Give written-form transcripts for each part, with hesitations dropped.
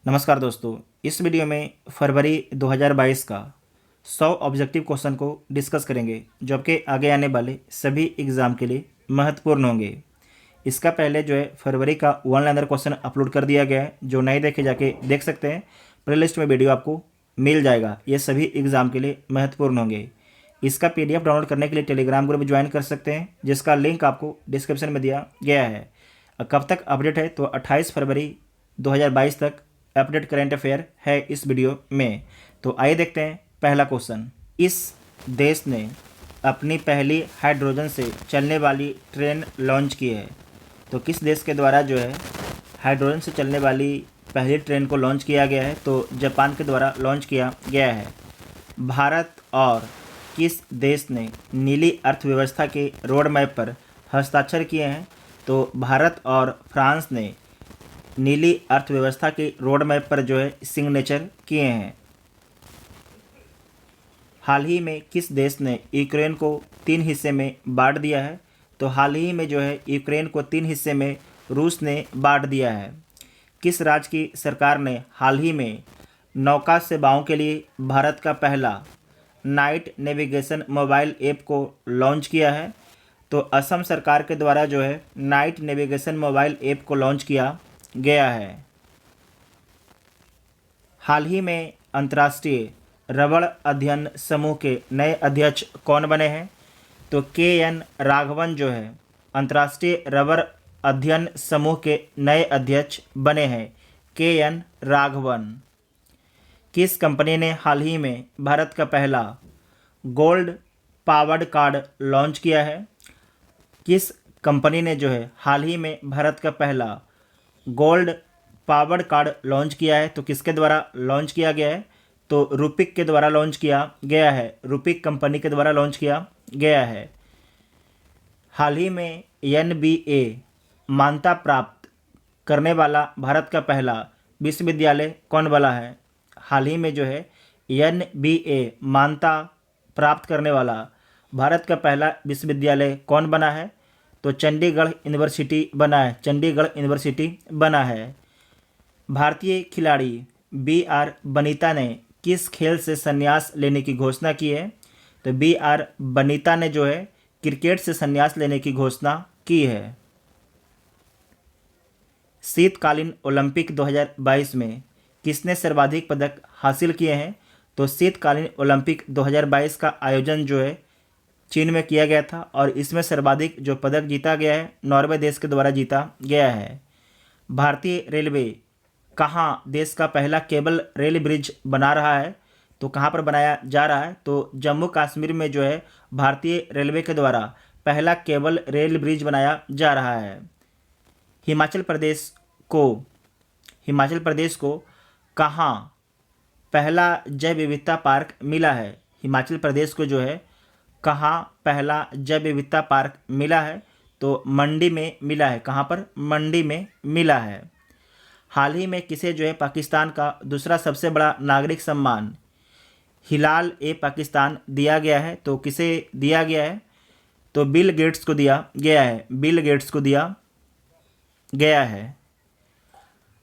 नमस्कार दोस्तों, इस वीडियो में फरवरी 2022 का 100 ऑब्जेक्टिव क्वेश्चन को डिस्कस करेंगे जो आपके आगे आने वाले सभी एग्ज़ाम के लिए महत्वपूर्ण होंगे। इसका पहले जो है फरवरी का वन लाइनर क्वेश्चन अपलोड कर दिया गया है, जो नहीं देखे जाके देख सकते हैं। प्लेलिस्ट में वीडियो आपको मिल जाएगा। ये सभी एग्ज़ाम के लिए महत्वपूर्ण होंगे। इसका PDF डाउनलोड करने के लिए टेलीग्राम ग्रुप ज्वाइन कर सकते हैं, जिसका लिंक आपको डिस्क्रिप्शन में दिया गया है। कब तक अपडेट है तो 28 फरवरी 2022 तक अपडेट करेंट अफेयर है इस वीडियो में। तो आइए देखते हैं पहला क्वेश्चन। इस देश ने अपनी पहली हाइड्रोजन से चलने वाली ट्रेन लॉन्च की है। तो किस देश के द्वारा जो है हाइड्रोजन से चलने वाली पहली ट्रेन को लॉन्च किया गया है? तो जापान के द्वारा लॉन्च किया गया है। भारत और किस देश ने नीली अर्थव्यवस्था के रोड मैप पर हस्ताक्षर किए हैं? तो भारत और फ्रांस ने नीली अर्थव्यवस्था के रोड मैप पर जो है सिग्नेचर किए हैं। हाल ही में किस देश ने यूक्रेन को 3 हिस्से में बांट दिया है? तो हाल ही में जो है यूक्रेन को 3 हिस्से में रूस ने बांट दिया है। किस राज्य की सरकार ने हाल ही में नौका सेवाओं के लिए भारत का पहला नाइट नेविगेशन मोबाइल ऐप को लॉन्च किया है? तो असम सरकार के द्वारा जो है नाइट नेविगेशन मोबाइल ऐप को लॉन्च किया गया है। हाल ही में अंतर्राष्ट्रीय रबड़ अध्ययन समूह के नए अध्यक्ष कौन बने हैं? तो KN राघवन जो है अंतर्राष्ट्रीय रबड़ अध्ययन समूह के नए अध्यक्ष बने हैं। KN राघवन। किस कंपनी ने हाल ही में भारत का पहला गोल्ड पावर्ड कार्ड लॉन्च किया है? किस कंपनी ने जो है हाल ही में भारत का पहला गोल्ड पावर्ड कार्ड लॉन्च किया है? तो किसके द्वारा लॉन्च किया गया है? तो रूपिक के द्वारा लॉन्च किया गया है। रूपिक कंपनी के द्वारा लॉन्च किया गया है। हाल ही में NBA मान्यता प्राप्त करने वाला भारत का पहला विश्वविद्यालय कौन बना है? हाल ही में जो है NBA मान्यता प्राप्त करने वाला भारत का पहला विश्वविद्यालय कौन बना है? तो चंडीगढ़ यूनिवर्सिटी बना है। चंडीगढ़ यूनिवर्सिटी बना है। भारतीय खिलाड़ी BR बनीता ने किस खेल से संन्यास लेने की घोषणा की है? तो BR बनीता ने जो है क्रिकेट से संन्यास लेने की घोषणा की है। शीतकालीन ओलंपिक 2022 में किसने सर्वाधिक पदक हासिल किए हैं? तो शीतकालीन ओलंपिक 2022 का आयोजन जो है चीन में किया गया था और इसमें सर्वाधिक जो पदक जीता गया है नॉर्वे देश के द्वारा जीता गया है। भारतीय रेलवे कहाँ देश का पहला केबल रेल ब्रिज बना रहा है? तो कहाँ पर बनाया जा रहा है? तो जम्मू कश्मीर में जो है भारतीय रेलवे के द्वारा पहला केबल रेल ब्रिज बनाया जा रहा है। हिमाचल प्रदेश को कहाँ पहला जैव विविधता पार्क मिला है? हिमाचल प्रदेश को जो है कहाँ पहला जैव विविधता पार्क मिला है? तो मंडी में मिला है। कहाँ पर? मंडी में मिला है। हाल ही में किसे जो है पाकिस्तान का दूसरा सबसे बड़ा नागरिक सम्मान हिलाल ए पाकिस्तान दिया गया है? तो किसे दिया गया है? तो बिल गेट्स को दिया गया है। बिल गेट्स को दिया गया है।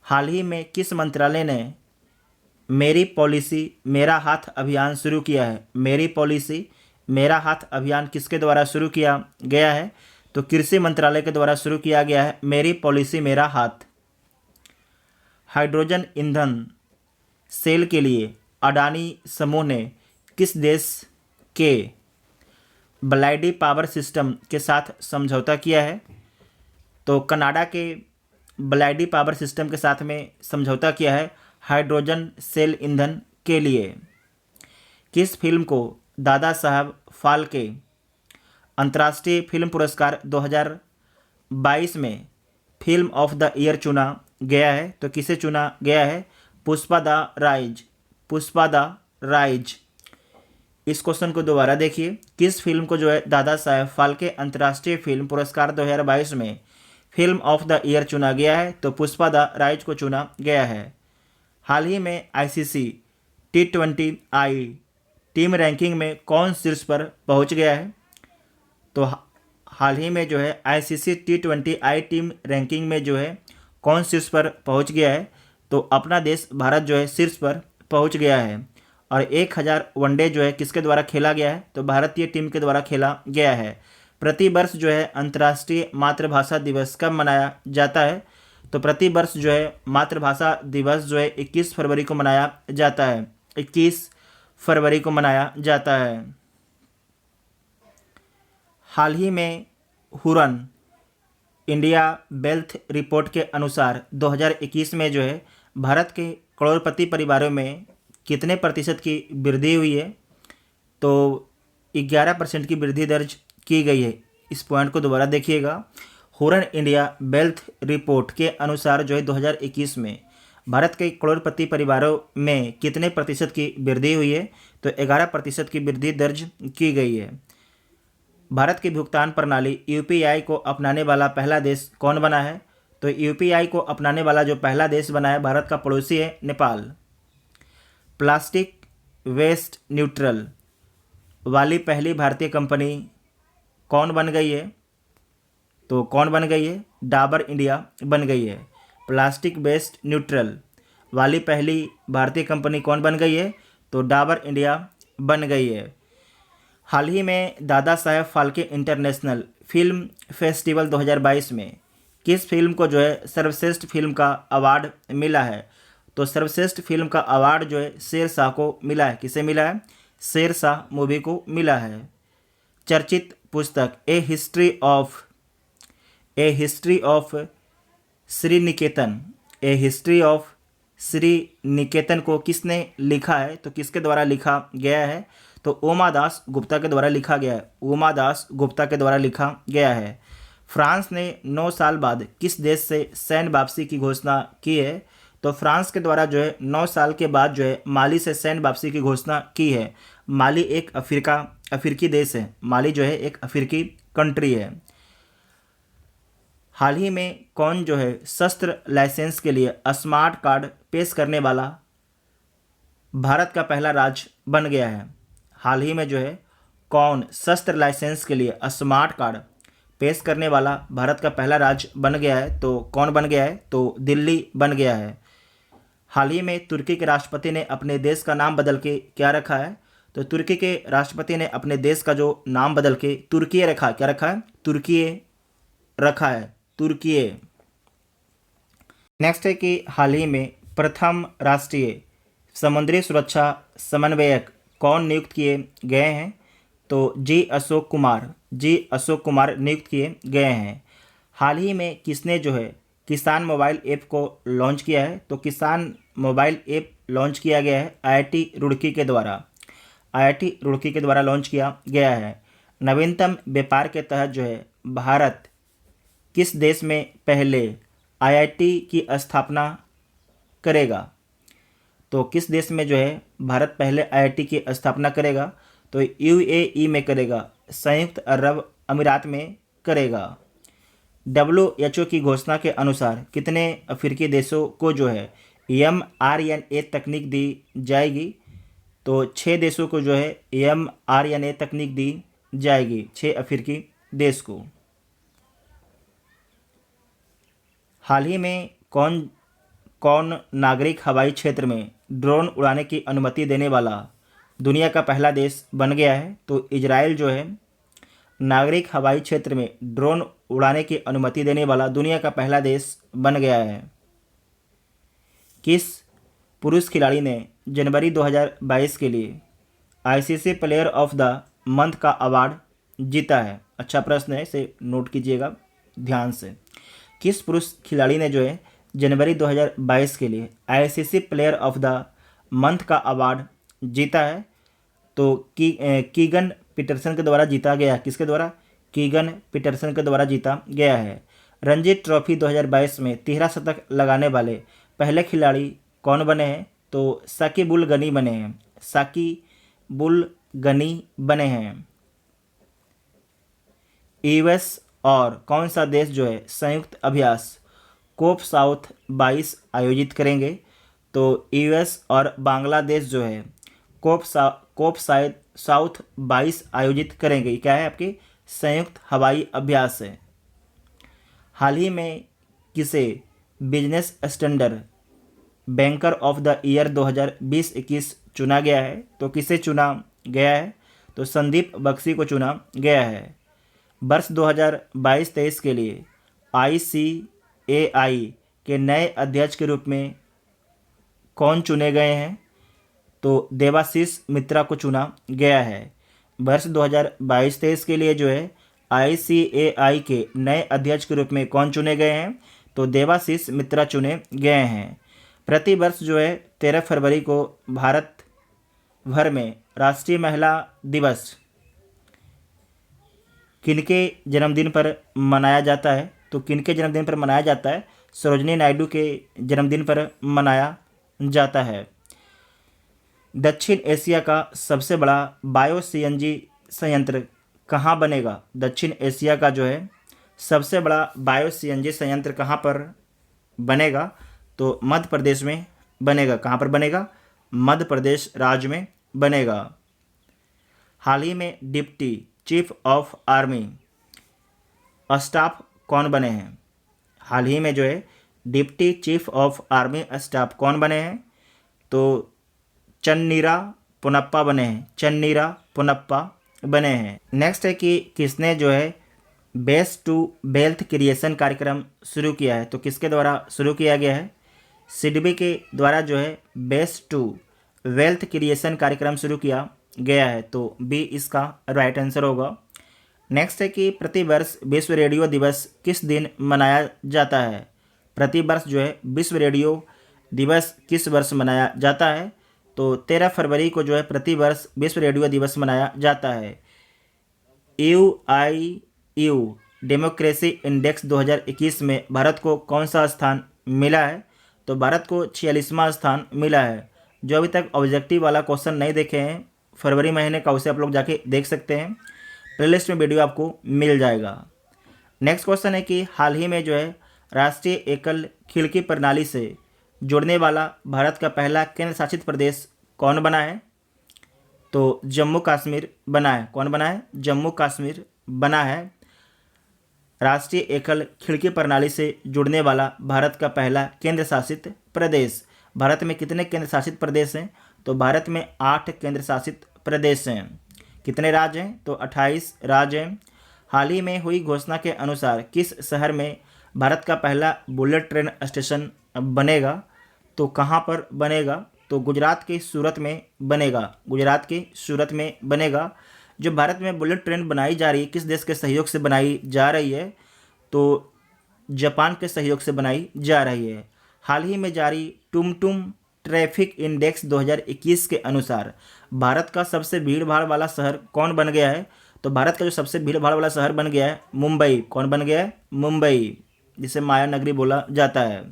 हाल ही में किस मंत्रालय ने मेरी पॉलिसी मेरा हाथ अभियान शुरू किया है? मेरी पॉलिसी मेरा हाथ अभियान किसके द्वारा शुरू किया गया है? तो कृषि मंत्रालय के द्वारा शुरू किया गया है मेरी पॉलिसी मेरा हाथ। हाइड्रोजन ईंधन सेल के लिए अडानी समूह ने किस देश के ब्लाइडी पावर सिस्टम के साथ समझौता किया है? तो कनाडा के ब्लाइडी पावर सिस्टम के साथ में समझौता किया है हाइड्रोजन सेल ईंधन के लिए। किस फिल्म को दादा साहब फाल्के अंतर्राष्ट्रीय फिल्म पुरस्कार 2022 में फिल्म ऑफ द ईयर चुना गया है? तो किसे चुना गया है? Pushpa the rise. Pushpa the rise. इस क्वेश्चन को दोबारा देखिए। किस फिल्म को जो है दादा साहब फाल्के अंतर्राष्ट्रीय फिल्म पुरस्कार 2022 में फिल्म ऑफ द ईयर चुना गया है? तो पुष्पा द राइज को चुना गया है। हाल ही में ICC T20I टीम रैंकिंग में कौन शीर्ष पर पहुंच गया है? तो हाल ही में जो है ICC T20I टीम रैंकिंग में जो है कौन शीर्ष पर पहुंच गया है? तो अपना देश भारत जो है शीर्ष पर पहुंच गया है। और 1000 वनडे जो है किसके द्वारा खेला गया है, तो भारतीय टीम के द्वारा खेला गया है। प्रतिवर्ष जो है अंतर्राष्ट्रीय मातृभाषा दिवस कब मनाया जाता है, तो प्रतिवर्ष जो है मातृभाषा दिवस जो है 21 फरवरी को मनाया जाता है। 21 फरवरी को मनाया जाता है। हाल ही में हुरन इंडिया वेल्थ रिपोर्ट के अनुसार 2021 में जो है भारत के करोड़पति परिवारों में कितने प्रतिशत की वृद्धि हुई है, तो 11% की वृद्धि दर्ज की गई है। इस पॉइंट को दोबारा देखिएगा। हुरन इंडिया वेल्थ रिपोर्ट के अनुसार जो है 2021 में भारत के करोड़पति परिवारों में कितने प्रतिशत की वृद्धि हुई है, तो 11% की वृद्धि दर्ज की गई है। भारत की भुगतान प्रणाली यूपीआई को अपनाने वाला पहला देश कौन बना है, तो यूपीआई को अपनाने वाला जो पहला देश बना है भारत का पड़ोसी है नेपाल। प्लास्टिक वेस्ट न्यूट्रल वाली पहली भारतीय कंपनी कौन बन गई है, तो कौन बन गई है, डाबर इंडिया बन गई है। प्लास्टिक वेस्ट न्यूट्रल वाली पहली भारतीय कंपनी कौन बन गई है, तो डाबर इंडिया बन गई है। हाल ही में Dada Saheb Phalke international film festival 2022 में किस फिल्म को जो है सर्वश्रेष्ठ फिल्म का अवार्ड मिला है, तो सर्वश्रेष्ठ फिल्म का अवार्ड जो है शेरशाह को मिला है। किसे मिला है, शेरशाह मूवी को मिला है। चर्चित पुस्तक ए हिस्ट्री ऑफ श्री निकेतन को किसने लिखा है, तो किसके द्वारा लिखा गया है, तो उमादास गुप्ता के द्वारा लिखा गया है। उमादास गुप्ता के द्वारा लिखा गया है। फ्रांस ने 9 साल बाद किस देश से सैन्य वापसी की घोषणा की है, तो फ्रांस के द्वारा जो है 9 साल के बाद जो है माली से सैन्य वापसी की घोषणा की है। माली एक अफ्रीकी देश है। माली जो है एक अफ्रीकी कंट्री है। हाल ही में कौन जो है शस्त्र लाइसेंस के लिए स्मार्ट कार्ड पेश करने वाला भारत का पहला राज्य बन गया है। हाल ही में जो है कौन शस्त्र लाइसेंस के लिए स्मार्ट कार्ड पेश करने वाला भारत का पहला राज्य बन गया है, तो कौन बन गया है, तो दिल्ली बन गया है। हाल ही में तुर्की के राष्ट्रपति ने अपने देश का नाम बदल के क्या रखा है, तो तुर्की के राष्ट्रपति ने अपने देश का जो नाम बदल के तुर्की रखा, क्या रखा है, तुर्की रखा है, तुर्की। नेक्स्ट है कि हाल ही में प्रथम राष्ट्रीय समुद्री सुरक्षा समन्वयक कौन नियुक्त किए गए हैं, तो जी अशोक कुमार नियुक्त किए गए हैं। हाल ही में किसने जो है किसान मोबाइल ऐप को लॉन्च किया है, तो किसान मोबाइल ऐप लॉन्च किया गया है आईआईटी रुड़की के द्वारा लॉन्च किया गया है। नवीनतम व्यापार के तहत जो है भारत किस देश में पहले आईआईटी की स्थापना करेगा, तो किस देश में जो है भारत पहले आईआईटी की स्थापना करेगा, तो यूएई में करेगा, संयुक्त अरब अमीरात में करेगा। WHO की घोषणा के अनुसार कितने अफ्रीकी देशों को जो है mRNA तकनीक दी जाएगी, तो 6 देशों को जो है mRNA तकनीक दी जाएगी, 6 अफ्रीकी देश को। हाल ही में कौन नागरिक हवाई क्षेत्र में ड्रोन उड़ाने की अनुमति देने वाला दुनिया का पहला देश बन गया है, तो इजराइल जो है नागरिक हवाई क्षेत्र में ड्रोन उड़ाने की अनुमति देने वाला दुनिया का पहला देश बन गया है। किस पुरुष खिलाड़ी ने जनवरी 2022 के लिए ICC player of the month का अवार्ड जीता है? अच्छा प्रश्न है, इसे नोट कीजिएगा ध्यान से। किस पुरुष खिलाड़ी ने जो है जनवरी 2022 के लिए ICC player of the month का अवार्ड जीता है, तो कीगन पीटरसन के द्वारा जीता गया। किसके द्वारा? कीगन पीटरसन के द्वारा जीता गया है। रणजी ट्रॉफी 2022 में 13 शतक लगाने वाले पहले खिलाड़ी कौन बने हैं, तो साकिब उल गनी बने हैं। यूएस और कौन सा देश जो है संयुक्त अभ्यास कोप साउथ 22 आयोजित करेंगे, तो यूएस और बांग्लादेश जो है कोप साउथ 22 आयोजित करेंगे। क्या है? आपके संयुक्त हवाई अभ्यास है। हाल ही में किसे business standard banker of the year 2020-21 चुना गया है? तो किसे चुना गया है? तो संदीप बख्शी को चुना गया है। वर्ष 2022-23 के लिए ICAI के नए अध्यक्ष के रूप में कौन चुने गए हैं? तो देवाशीष मित्रा को चुना गया है। वर्ष 2022-23 के लिए जो है ICAI के नए अध्यक्ष के रूप में कौन चुने गए हैं? तो देवाशीष मित्रा चुने गए हैं। प्रति वर्ष जो है 13 फरवरी को भारत भर में राष्ट्रीय महिला दिवस किनके जन्मदिन पर मनाया जाता है? तो किनके जन्मदिन पर मनाया जाता है? सरोजिनी नायडू के जन्मदिन पर मनाया जाता है। दक्षिण एशिया का सबसे बड़ा बायो CNG संयंत्र कहाँ बनेगा? दक्षिण एशिया का जो है सबसे बड़ा बायो CNG संयंत्र कहाँ पर बनेगा? तो मध्य प्रदेश में बनेगा। कहाँ पर बनेगा? मध्य प्रदेश राज्य में बनेगा। हाल ही में deputy chief of army staff कौन बने हैं? हाल ही में जो है deputy chief of army staff कौन बने हैं? तो चन्नीरा पोनप्पा बने हैं। चन्नीरा पोनप्पा बने हैं। नेक्स्ट है कि किसने जो है बेस्ट टू वेल्थ क्रिएशन कार्यक्रम शुरू किया है? तो किसके द्वारा शुरू किया गया है? सिडबी के द्वारा जो है बेस्ट टू वेल्थ क्रिएशन कार्यक्रम शुरू किया गया है। तो बी इसका राइट आंसर होगा। नेक्स्ट है कि प्रतिवर्ष विश्व रेडियो दिवस किस दिन मनाया जाता है? प्रतिवर्ष जो है विश्व रेडियो दिवस किस वर्ष मनाया जाता है? तो 13 फरवरी को जो है प्रतिवर्ष विश्व रेडियो दिवस मनाया जाता है। UIU डेमोक्रेसी इंडेक्स 2021 में भारत को कौन सा स्थान मिला है? तो भारत को 46वां स्थान मिला है। जो अभी तक ऑब्जेक्टिव वाला क्वेश्चन नहीं देखे हैं फरवरी महीने का, उसे आप लोग जाके देख सकते हैं। प्लेलिस्ट में वीडियो आपको मिल जाएगा। नेक्स्ट क्वेश्चन है कि हाल ही में जो है राष्ट्रीय एकल खिड़की प्रणाली से जुड़ने वाला भारत का पहला केंद्र शासित प्रदेश कौन बना है? तो जम्मू कश्मीर बना है। कौन बना है? जम्मू कश्मीर बना है। राष्ट्रीय एकल खिड़की प्रणाली से जुड़ने वाला भारत का पहला केंद्र शासित प्रदेश। भारत में कितने केंद्र शासित प्रदेश हैं? तो भारत में 8 केंद्र शासित प्रदेश हैं। कितने राज्य हैं? तो 28 राज्य हैं। हाल ही में हुई घोषणा के अनुसार किस शहर में भारत का पहला बुलेट ट्रेन स्टेशन बनेगा? तो कहाँ पर बनेगा? तो गुजरात के सूरत में बनेगा। गुजरात के सूरत में बनेगा। जो भारत में बुलेट ट्रेन बनाई जा रही है किस देश के सहयोग से बनाई जा रही है? तो जापान के सहयोग से बनाई जा रही है। हाल ही में जारी टुमटुम ट्रैफिक इंडेक्स 2021 के अनुसार भारत का सबसे भीड़ भाड़ वाला शहर कौन बन गया है? तो भारत का जो सबसे भीड़ भाड़ वाला शहर बन गया है मुंबई। कौन बन गया है? मुंबई, जिसे माया नगरी बोला जाता है।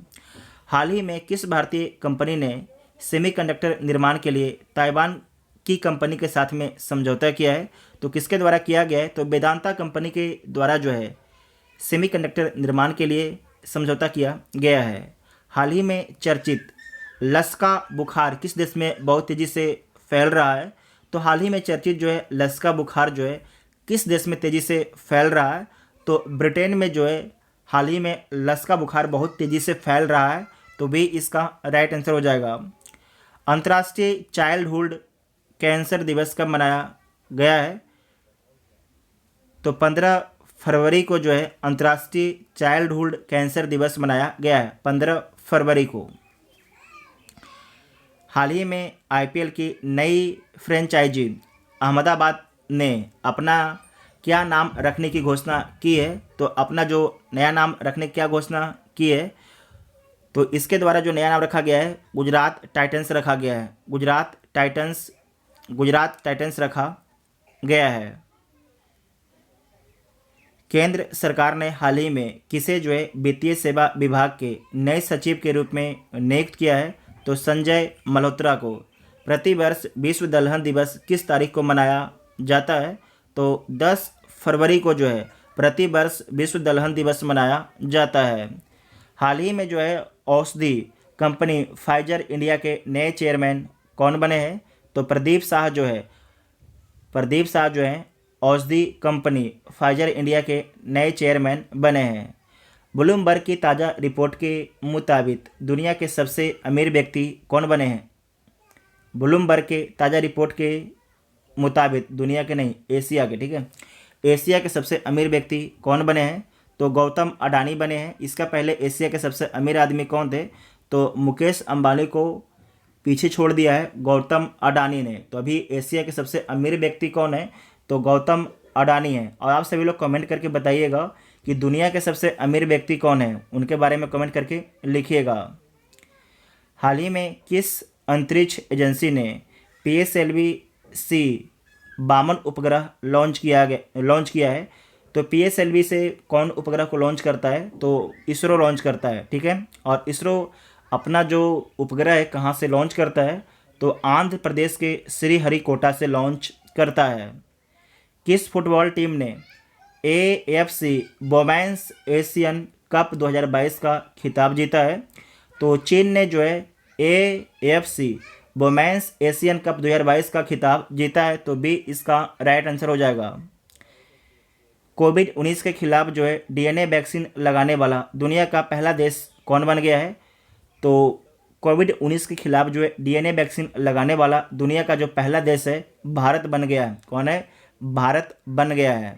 हाल ही में किस भारतीय कंपनी ने सेमीकंडक्टर निर्माण के लिए ताइवान की कंपनी के साथ में समझौता किया है? तो किसके द्वारा किया गया है? तो वेदांता कंपनी के द्वारा जो है सेमीकंडक्टर निर्माण के लिए समझौता किया गया है। हाल ही में चर्चित लसका बुखार किस देश में बहुत तेज़ी से फैल रहा है? तो हाल ही में चर्चित जो है लसका बुखार जो है किस देश में तेज़ी से फैल रहा है? तो ब्रिटेन में जो है हाल ही में लसका बुखार बहुत तेज़ी से फैल रहा है। तो भी इसका राइट आंसर हो जाएगा। अंतर्राष्ट्रीय चाइल्डहुड कैंसर दिवस कब मनाया गया है? तो 15 फरवरी को जो है अंतर्राष्ट्रीय चाइल्डहुड कैंसर दिवस मनाया गया है। 15 फरवरी को। हाल ही में IPL की नई फ्रेंचाइजी अहमदाबाद ने अपना क्या नाम रखने की घोषणा की है? तो अपना जो नया नाम रखने की क्या घोषणा की है? तो इसके द्वारा जो नया नाम रखा गया है गुजरात टाइटंस रखा गया है। गुजरात टाइटंस रखा गया है। केंद्र सरकार ने हाल ही में किसे जो है वित्तीय सेवा विभाग के नए सचिव के रूप में नियुक्त किया है? तो संजय मल्होत्रा को। प्रतिवर्ष विश्व दलहन दिवस किस तारीख को मनाया जाता है? तो 10 फरवरी को जो है प्रतिवर्ष विश्व दलहन दिवस मनाया जाता है। हाल ही में जो है औषधि कंपनी फाइजर इंडिया के नए चेयरमैन कौन बने हैं? तो प्रदीप शाह जो है औषधि कंपनी फाइजर इंडिया के नए चेयरमैन बने हैं। ब्लूमबर्ग की ताज़ा रिपोर्ट के मुताबिक दुनिया के सबसे अमीर व्यक्ति कौन बने हैं? ब्लूमबर्ग के ताज़ा रिपोर्ट के मुताबिक दुनिया के नहीं, एशिया के, ठीक है, एशिया के सबसे अमीर व्यक्ति कौन बने हैं? तो गौतम अडानी बने हैं। इसका पहले एशिया के सबसे अमीर आदमी कौन थे? तो मुकेश अंबानी को पीछे छोड़ दिया है गौतम अडानी ने। तो अभी एशिया के सबसे अमीर व्यक्ति कौन है? तो गौतम अडानी है। और आप सभी लोग कमेंट करके बताइएगा कि दुनिया के सबसे अमीर व्यक्ति कौन है, उनके बारे में कमेंट करके लिखिएगा। हाल ही में किस अंतरिक्ष एजेंसी ने PSLV-C 52 उपग्रह लॉन्च किया है? तो PSLV से कौन उपग्रह को लॉन्च करता है? तो इसरो लॉन्च करता है, ठीक है। और इसरो अपना जो उपग्रह है कहाँ से लॉन्च करता है? तो आंध्र प्रदेश के श्रीहरिकोटा से लॉन्च करता है। किस फुटबॉल टीम ने AFC वुमेन्स एशियन कप 2022 का खिताब जीता है? तो चीन ने जो है AFC वुमेन्स एशियन कप 2022 का खिताब जीता है। तो बी इसका राइट आंसर हो जाएगा। कोविड-19 के खिलाफ जो है DNA वैक्सीन लगाने वाला दुनिया का पहला देश कौन बन गया है? तो कोविड-19 के खिलाफ जो है DNA वैक्सीन लगाने वाला दुनिया का जो पहला देश है भारत बन गया है। कौन है? भारत बन गया है।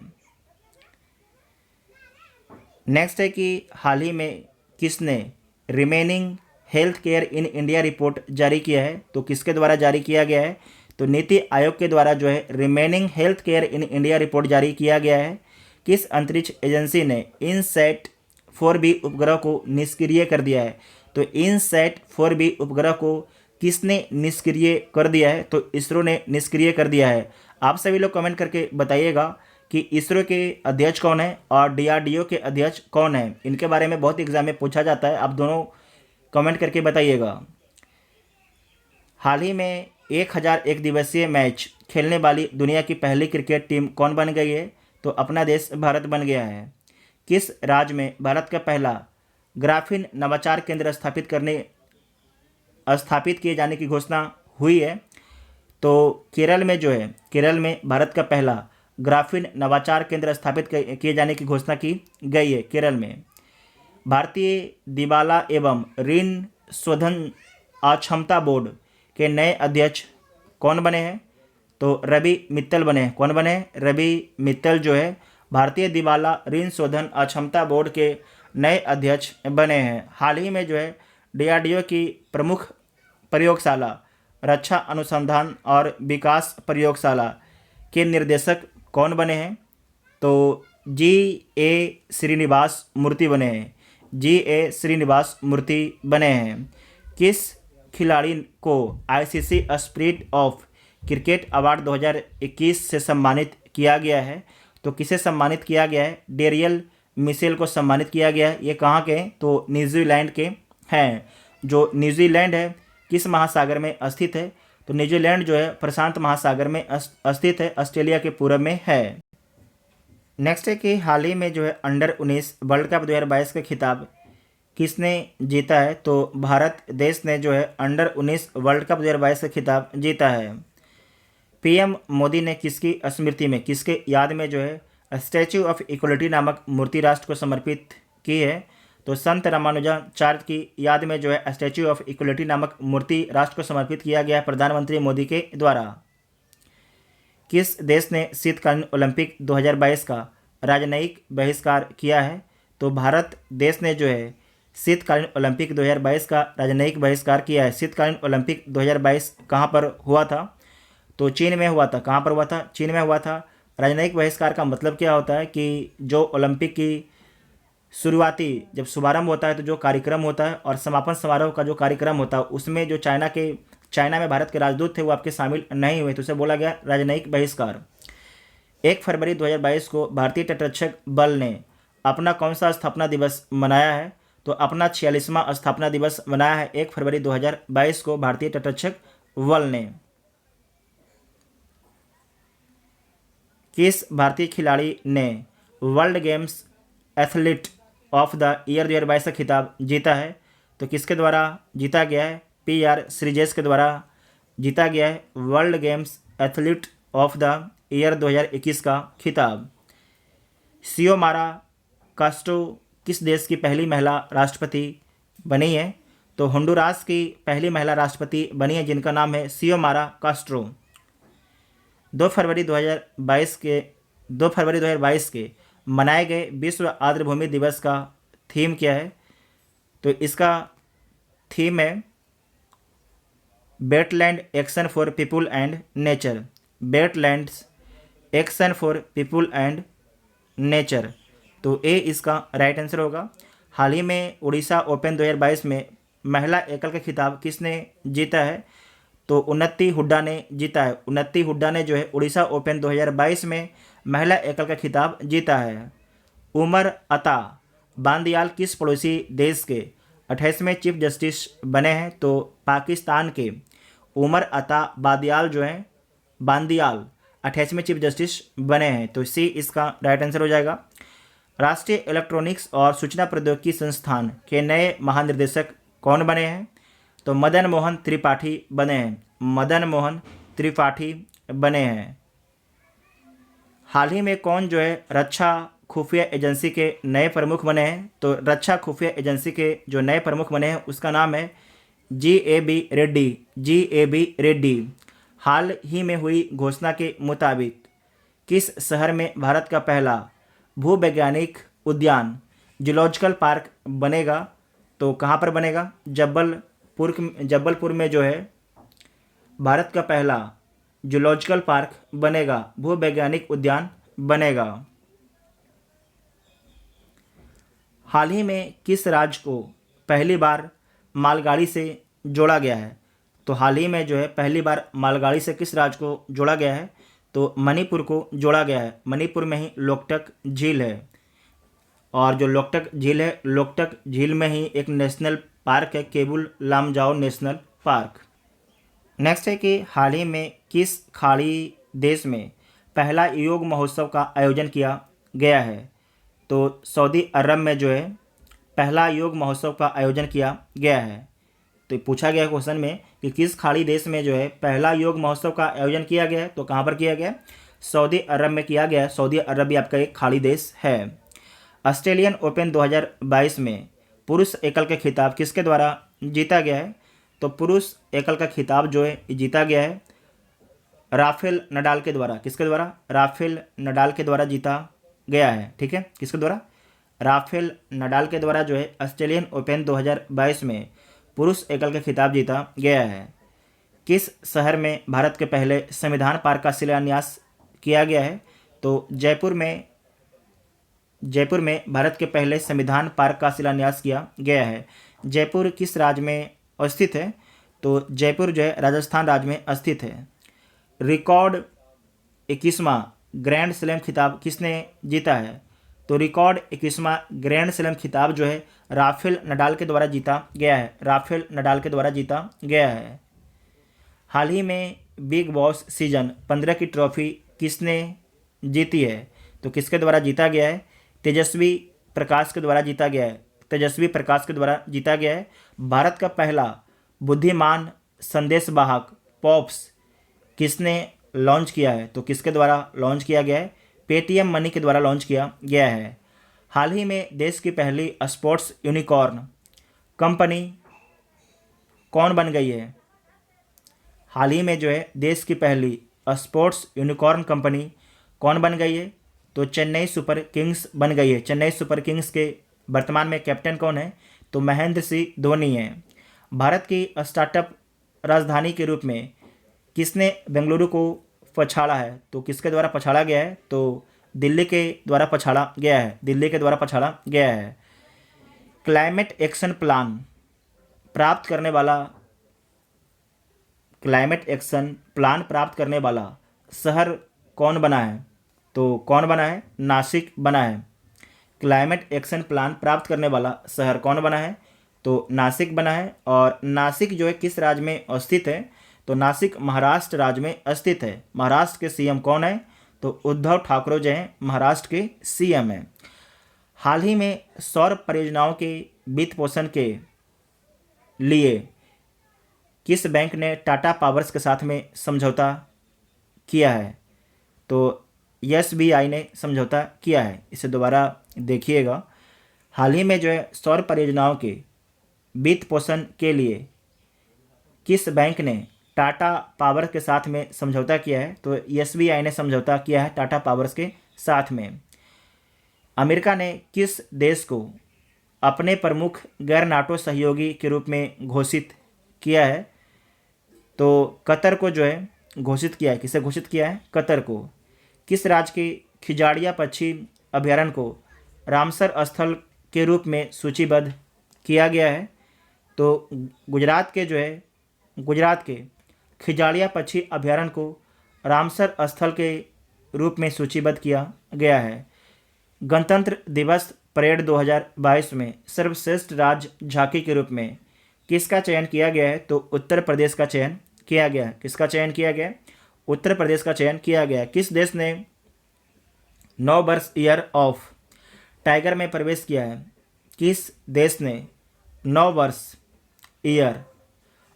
नेक्स्ट है कि हाल ही में किसने remaining health care in India report जारी किया है? तो किसके द्वारा जारी किया गया है? तो नीति आयोग के द्वारा जो है remaining health care in India report जारी किया गया है। किस अंतरिक्ष एजेंसी ने इनसैट 4B उपग्रह को निष्क्रिय कर दिया है? तो इनसैट 4B उपग्रह को किसने निष्क्रिय कर दिया है? तो इसरो ने निष्क्रिय कर दिया है। आप सभी लोग कमेंट करके बताइएगा कि इसरो के अध्यक्ष कौन है और DRDO के अध्यक्ष कौन है। इनके बारे में बहुत एग्जाम में पूछा जाता है, आप दोनों कमेंट करके बताइएगा। हाल ही में 1001 दिवसीय मैच खेलने वाली दुनिया की पहली क्रिकेट टीम कौन बन गई है? तो अपना देश भारत बन गया है। किस राज्य में भारत का पहला ग्राफीन नवाचार केंद्र स्थापित किए जाने की घोषणा हुई है? तो केरल में जो है, केरल में भारत का पहला ग्राफीन नवाचार केंद्र स्थापित किए जाने की घोषणा की गई है केरल में। भारतीय दिवाला एवं ऋण शोधन अक्षमता बोर्ड के नए अध्यक्ष कौन बने हैं? तो रवि मित्तल बने हैं। कौन बने हैं? रवि मित्तल जो है भारतीय दिवाला ऋण शोधन अक्षमता बोर्ड के नए अध्यक्ष बने हैं। हाल ही में जो है DRDO की प्रमुख प्रयोगशाला रक्षा अनुसंधान और विकास प्रयोगशाला के निर्देशक कौन बने हैं? तो GA श्रीनिवास मूर्ति बने हैं। GA श्रीनिवास मूर्ति बने हैं। किस खिलाड़ी को ICC spirit of cricket award 2021 से सम्मानित किया गया है? तो किसे सम्मानित किया गया है? डेरियल मिशेल को सम्मानित किया गया है। ये कहाँ के? तो न्यूजीलैंड के हैं। जो न्यूजीलैंड है किस महासागर में स्थित है? तो न्यूजीलैंड जो है प्रशांत महासागर में स्थित है, ऑस्ट्रेलिया के पूर्व में है। नेक्स्ट है कि हाल ही में जो है अंडर-19 वर्ल्ड कप 2022 का खिताब किसने जीता है? तो भारत देश ने जो है अंडर-19 वर्ल्ड कप 2022 का खिताब जीता है। PM मोदी ने किसकी स्मृति में, किसके याद में जो है स्टैच्यू ऑफ इक्वलिटी नामक मूर्ति राष्ट्र को समर्पित की है? तो संत रामानुजाचार्य की याद में जो है स्टैच्यू ऑफ इक्वलिटी नामक मूर्ति राष्ट्र को समर्पित किया गया है प्रधानमंत्री मोदी के द्वारा। किस देश ने शीतकालीन ओलंपिक 2022 का राजनयिक बहिष्कार किया है? तो भारत देश ने जो है शीतकालीन ओलंपिक 2022 का राजनयिक बहिष्कार किया है। शीतकालीन ओलंपिक 2022 कहाँ पर हुआ था? तो चीन में हुआ था। कहाँ पर हुआ था? चीन में हुआ था। राजनयिक बहिष्कार का मतलब क्या होता है कि जो ओलंपिक की शुरुआती जब शुभारंभ होता है तो जो कार्यक्रम होता है और समापन समारोह का जो कार्यक्रम होता है उसमें जो चाइना में भारत के राजदूत थे वो आपके शामिल नहीं हुए, तो उसे बोला गया राजनयिक बहिष्कार। 1 फरवरी 2022 को भारतीय तटरक्षक बल ने अपना कौन सा स्थापना दिवस मनाया है? तो अपना 46वां स्थापना दिवस मनाया है 1 फरवरी 2022 को भारतीय तटरक्षक बल ने। किस भारतीय खिलाड़ी ने world games athlete of the year 2022 का खिताब जीता है? तो किसके द्वारा जीता गया है? PR श्रीजेश के द्वारा जीता गया है world games athlete of the year 2021 का खिताब। सियोमारा कास्ट्रो किस देश की पहली महिला राष्ट्रपति बनी है? तो होंडुरास की पहली महिला राष्ट्रपति बनी है जिनका नाम है सियोमारा कास्ट्रो। 2 फरवरी 2022 के मनाए गए विश्व आर्द्रभूमि दिवस का थीम क्या है? तो इसका थीम है wetland action for people and nature. Wetlands action for people and nature, तो ए इसका राइट आंसर होगा। हाल ही में उड़ीसा ओपन 2022 में महिला एकल का खिताब किसने जीता है? तो उन्नति हुड्डा ने जीता है। उन्नति हुड्डा ने जो है उड़ीसा ओपन 2022 में महिला एकल का खिताब जीता है। उमर अता बांदियाल किस पड़ोसी देश के 28वें चीफ जस्टिस बने हैं? तो पाकिस्तान के उमर अता बांदियाल जो हैं बांदियाल 28वें चीफ जस्टिस बने हैं, तो सी इसका राइट आंसर हो जाएगा। राष्ट्रीय इलेक्ट्रॉनिक्स और सूचना प्रौद्योगिकी संस्थान के नए महानिदेशक कौन बने हैं? तो मदन मोहन त्रिपाठी बने हैं। मदन मोहन त्रिपाठी बने हैं। हाल ही में कौन जो है रक्षा खुफिया एजेंसी के नए प्रमुख बने हैं? तो रक्षा खुफिया एजेंसी के जो नए प्रमुख बने हैं उसका नाम है GAB रेड्डी। GAB रेड्डी। हाल ही में हुई घोषणा के मुताबिक किस शहर में भारत का पहला भूवैज्ञानिक उद्यान जूलॉजिकल पार्क बनेगा? तो कहाँ पर बनेगा? जबलपुर में जो है भारत का पहला जूलॉजिकल पार्क बनेगा, भूवैज्ञानिक उद्यान बनेगा। हाल ही में किस राज्य को पहली बार मालगाड़ी से जोड़ा गया है? तो हाल ही में जो है पहली बार मालगाड़ी से किस राज्य को जोड़ा गया है? तो मणिपुर को जोड़ा गया है। मणिपुर में ही लोकटक झील है, और जो लोकटक झील है, लोकटक झील में ही एक नेशनल पार्क है, Keibul Lamjao national park. Next है कि हाल ही में किस खाड़ी देश में पहला योग महोत्सव का आयोजन किया गया है? तो सऊदी अरब में जो है पहला योग महोत्सव का आयोजन किया गया है। तो पूछा गया क्वेश्चन में कि किस खाड़ी देश में जो है पहला योग महोत्सव का आयोजन किया गया है? तो कहाँ पर किया गया? सऊदी अरब में किया गया है। सऊदी अरब भी आपका एक खाड़ी देश है। ऑस्ट्रेलियन ओपन 2022 में पुरुष एकल का खिताब किसके द्वारा जीता गया है? तो पुरुष एकल का खिताब जो है जीता गया है राफेल नडाल के द्वारा। किसके द्वारा? राफेल नडाल के द्वारा जीता गया है। ठीक है, किसके द्वारा? राफेल नडाल के द्वारा जो है ऑस्ट्रेलियन ओपन 2022 में पुरुष एकल का खिताब जीता गया है। किस शहर में भारत के पहले संविधान पार्क का शिलान्यास किया गया है? तो जयपुर में भारत के पहले संविधान पार्क का शिलान्यास किया गया है। जयपुर किस राज्य में स्थित है? तो जयपुर जो है राजस्थान राज्य में स्थित है। रिकॉर्ड 21वां ग्रैंड स्लैम खिताब किसने जीता है? तो रिकॉर्ड 21वां ग्रैंड स्लैम खिताब जो है राफेल नडाल के द्वारा जीता गया है। राफेल नडाल के द्वारा जीता गया है। हाल ही में बिग बॉस सीजन 15 की ट्रॉफी किसने जीती है? तो किसके द्वारा जीता गया है? तेजस्वी प्रकाश के द्वारा जीता गया है। तेजस्वी प्रकाश के द्वारा जीता गया है। भारत का पहला बुद्धिमान संदेशवाहक पॉप्स किसने लॉन्च किया है? तो किसके द्वारा लॉन्च किया गया है? पेटीएम मनी के द्वारा लॉन्च किया गया है। हाल ही में देश की पहली स्पोर्ट्स यूनिकॉर्न कंपनी कौन बन गई है? हाल ही में जो है देश की पहली स्पोर्ट्स यूनिकॉर्न कंपनी कौन बन गई है? तो चेन्नई सुपर किंग्स बन गई है। चेन्नई सुपर किंग्स के वर्तमान में कैप्टन कौन है? तो महेंद्र सिंह धोनी है। भारत की स्टार्टअप राजधानी के रूप में किसने बेंगलुरु को पछाड़ा है? तो किसके द्वारा पछाड़ा गया है? तो दिल्ली के द्वारा पछाड़ा गया है। दिल्ली के द्वारा पछाड़ा गया है। क्लाइमेट एक्शन प्लान प्राप्त करने वाला शहर कौन बना है? तो कौन बना है? नासिक बना है। क्लाइमेट एक्शन प्लान प्राप्त करने वाला शहर कौन बना है? तो नासिक बना है। और नासिक जो है किस राज्य में स्थित है? तो नासिक महाराष्ट्र राज्य में स्थित है। महाराष्ट्र के सीएम कौन है? तो उद्धव ठाकरे जो हैं महाराष्ट्र के सीएम हैं। हाल ही में सौर परियोजनाओं के वित्त पोषण के लिए किस बैंक ने टाटा पावर्स के साथ में समझौता किया है? तो SBI ने समझौता किया है। इसे दोबारा देखिएगा। हाल ही में जो है सौर परियोजनाओं के वित्त पोषण के लिए किस बैंक ने टाटा पावर के साथ में समझौता किया है? तो एसबीआई ने समझौता किया है टाटा पावर्स के साथ में। अमेरिका ने किस देश को अपने प्रमुख गैर नाटो सहयोगी के रूप में घोषित किया है? तो कतर को जो है घोषित किया है। किसे घोषित किया है? कतर को। किस राज्य के खिजाड़िया पक्षी अभयारण्य को रामसर स्थल के रूप में सूचीबद्ध किया गया है? तो गुजरात के खिजाड़िया पक्षी अभयारण्य को रामसर स्थल के रूप में सूचीबद्ध किया गया है। गणतंत्र दिवस परेड 2022 में सर्वश्रेष्ठ राज्य झांकी के रूप में किसका चयन किया गया है? तो उत्तर प्रदेश का चयन किया गया है। किसका चयन किया गया? उत्तर प्रदेश का चयन किया गया। किस देश ने 9 वर्ष ईयर ऑफ टाइगर में प्रवेश किया है? किस देश ने 9 वर्ष ईयर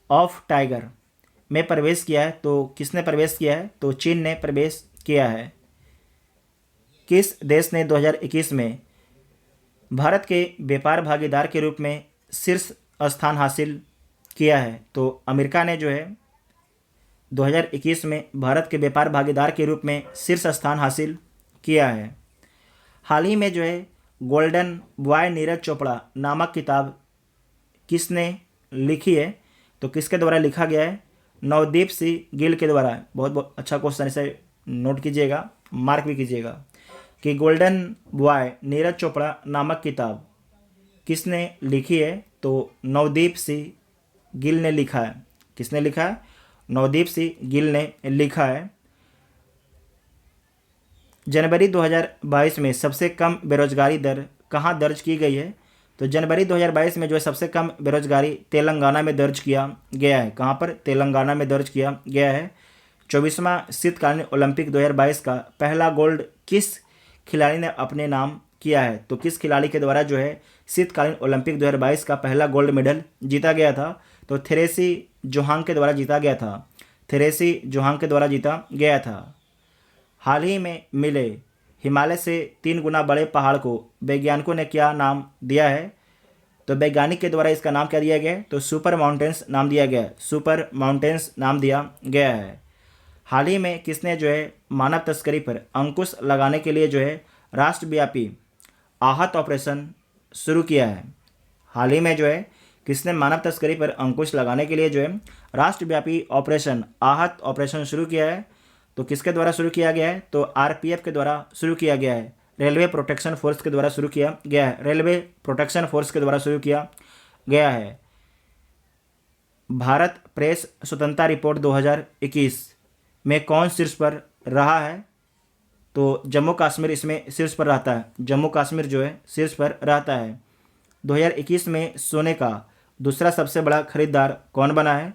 ऑफ टाइगर में प्रवेश किया है? तो किसने प्रवेश किया है? तो चीन ने प्रवेश किया है। किस देश ने 2021 में भारत के व्यापार भागीदार के रूप में शीर्ष स्थान हासिल किया है? तो अमेरिका ने जो है 2021 में भारत के व्यापार भागीदार के रूप में शीर्ष स्थान हासिल किया है। हाल ही में जो है गोल्डन बॉय नीरज चोपड़ा नामक किताब किसने लिखी है? तो किसके द्वारा लिखा गया है? नवदीप सिंह गिल के द्वारा। बहुत बहुत अच्छा क्वेश्चन, इसे नोट कीजिएगा, मार्क भी कीजिएगा कि गोल्डन बॉय नीरज चोपड़ा नामक किताब किसने लिखी है? तो नवदीप सिंह गिल ने लिखा है। किसने लिखा है? नवदीप सिंह गिल ने लिखा है। जनवरी 2022 में सबसे कम बेरोजगारी दर कहाँ दर्ज की गई है? तो जनवरी 2022 में जो है सबसे कम बेरोजगारी तेलंगाना में दर्ज किया गया है। कहाँ पर? तेलंगाना में दर्ज किया गया है। 24वां शीतकालीन ओलंपिक 2022 का पहला गोल्ड किस खिलाड़ी ने अपने नाम किया है? तो किस खिलाड़ी के द्वारा जो है शीतकालीन ओलंपिक 2022 का पहला गोल्ड मेडल जीता गया था? तो थेरेसी जोहांग के द्वारा जीता गया था। थेरेसी जोहांग के द्वारा जीता गया था। हाल ही में मिले हिमालय से 3 गुना बड़े पहाड़ को वैज्ञानिकों ने क्या नाम दिया है? तो वैज्ञानिक के द्वारा इसका नाम क्या दिया गया है? तो सुपर माउंटेन्स नाम दिया गया है। सुपर माउंटेन्स नाम दिया गया है। हाल ही में किसने जो है मानव तस्करी पर अंकुश लगाने के लिए जो है राष्ट्रव्यापी आहत ऑपरेशन शुरू किया है? हाल ही में जो है किसने मानव तस्करी पर अंकुश लगाने के लिए जो है राष्ट्रव्यापी ऑपरेशन आहत ऑपरेशन शुरू किया है? तो किसके द्वारा शुरू किया गया है? तो आरपीएफ के द्वारा शुरू किया गया है। रेलवे प्रोटेक्शन फोर्स के द्वारा शुरू किया गया है। रेलवे प्रोटेक्शन फोर्स के द्वारा शुरू किया गया है। भारत प्रेस स्वतंत्रता रिपोर्ट 2021 में कौन शीर्ष पर रहा है? तो जम्मू कश्मीर इसमें शीर्ष पर रहता है। जम्मू कश्मीर जो है शीर्ष पर रहता है। 2021 में सोने का दूसरा सबसे बड़ा खरीदार कौन बना है?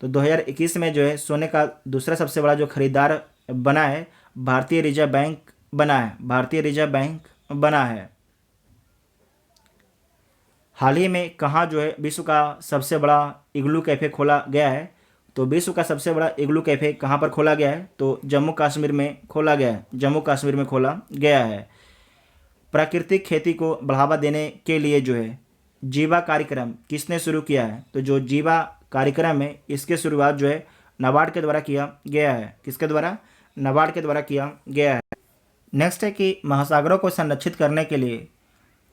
तो 2021 में जो है सोने का दूसरा सबसे बड़ा जो खरीदार बना है भारतीय रिजर्व बैंक बना है। भारतीय रिजर्व बैंक बना है। हाल ही में कहाँ जो है विश्व का सबसे बड़ा इग्लू कैफ़े खोला गया है? तो विश्व का सबसे बड़ा इग्लू कैफ़े कहाँ पर खोला गया है? तो जम्मू कश्मीर में खोला गया है। जम्मू कश्मीर में खोला गया है। प्राकृतिक खेती को बढ़ावा देने के लिए जो है जीवा कार्यक्रम किसने शुरू किया है? तो जो जीवा कार्यक्रम है इसकी शुरुआत जो है नाबार्ड के द्वारा किया गया है। किसके द्वारा? नाबार्ड के द्वारा किया गया है। नेक्स्ट है कि महासागरों को संरक्षित करने के लिए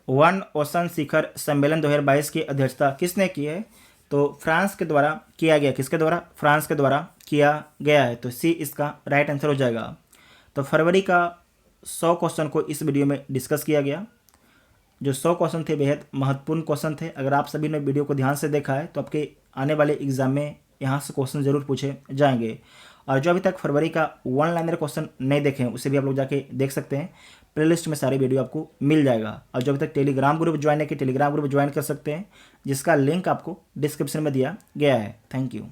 वन ओशन शिखर सम्मेलन 2022 की अध्यक्षता किसने की है? तो फ्रांस के द्वारा किया गया। किसके द्वारा? फ्रांस के द्वारा किया गया है। तो सी इसका राइट आंसर हो जाएगा। तो फरवरी का 100 क्वेश्चन को इस वीडियो में डिस्कस किया गया। जो 100 क्वेश्चन थे बेहद महत्वपूर्ण क्वेश्चन थे। अगर आप सभी ने वीडियो को ध्यान से देखा है तो आपके आने वाले एग्जाम में यहाँ से क्वेश्चन जरूर पूछे जाएंगे। और जो अभी तक फरवरी का 1 लाइनर क्वेश्चन नहीं देखे हैं उसे भी आप लोग जाके देख सकते हैं। प्लेलिस्ट में सारी वीडियो आपको मिल जाएगा। और जो अभी तक टेलीग्राम ग्रुप ज्वाइन है कि टेलीग्राम ग्रुप ज्वाइन कर सकते हैं, जिसका लिंक आपको डिस्क्रिप्शन में दिया गया है। Thank you.